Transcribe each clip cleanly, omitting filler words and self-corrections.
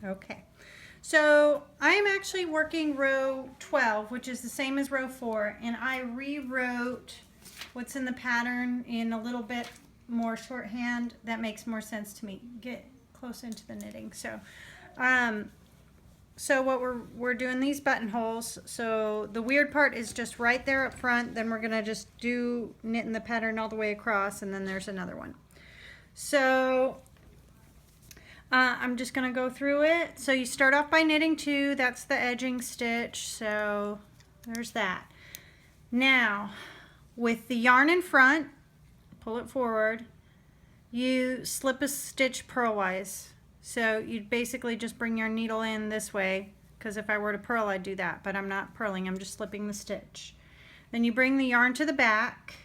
Okay. So I'm actually working row 12, which is the same as row 4, and I rewrote what's in the pattern in a little bit more shorthand. That makes more sense to me. Get close into the knitting. So what we're doing these buttonholes. So the weird part is just right there up front. Then we're gonna just do knitting the pattern all the way across, and then there's another one. So I'm just gonna go through it. So you start off by knitting 2. That's the edging stitch. So there's that. Now with the yarn in front, pull it forward. You slip a stitch purlwise. So you'd basically just bring your needle in this way, because if I were to purl, I'd do that, but I'm not purling, I'm just slipping the stitch. Then you bring the yarn to the back,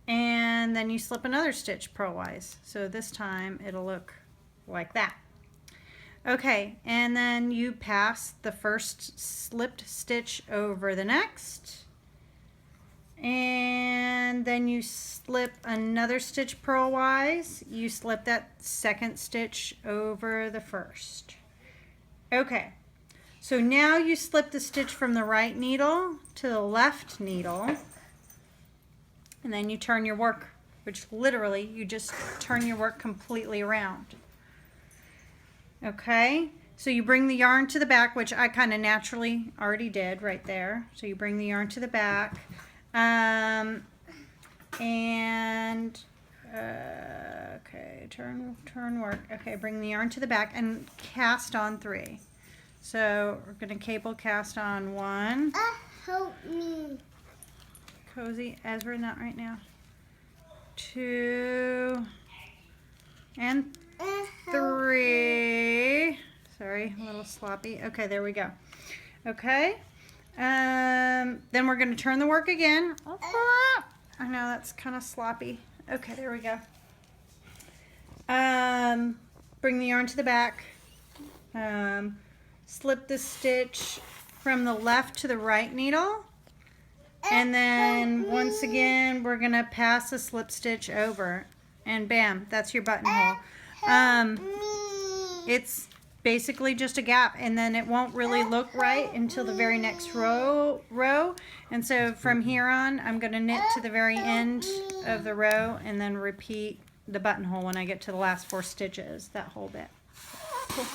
and then you slip another stitch purlwise. So this time it'll look like that. Okay, and then you pass the first slipped stitch over the next, and then you slip another stitch purlwise. You slip that second stitch over the first. Okay, so now you slip the stitch from the right needle to the left needle, and then you turn your work, which literally you just turn your work completely around. Okay, so you bring the yarn to the back, which I kind of naturally already did right there. So you bring the yarn to the back. Okay, turn work. Okay, bring the yarn to the back and cast on 3. So we're gonna cable cast on 1. Help me. Cozy, Ezra, not right now. 2 and 3. Sorry, a little sloppy. Okay, there we go. Okay. Then we're going to turn the work again. I know that's kind of sloppy. Okay, there we go. Bring the yarn to the back. Slip the stitch from the left to the right needle. And then once again, we're going to pass a slip stitch over. And bam, that's your buttonhole. It's basically just a gap, and then it won't really look right until the very next row. And so from here on, I'm going to knit to the very end of the row and then repeat the buttonhole when I get to the last 4 stitches, that whole bit. Cool.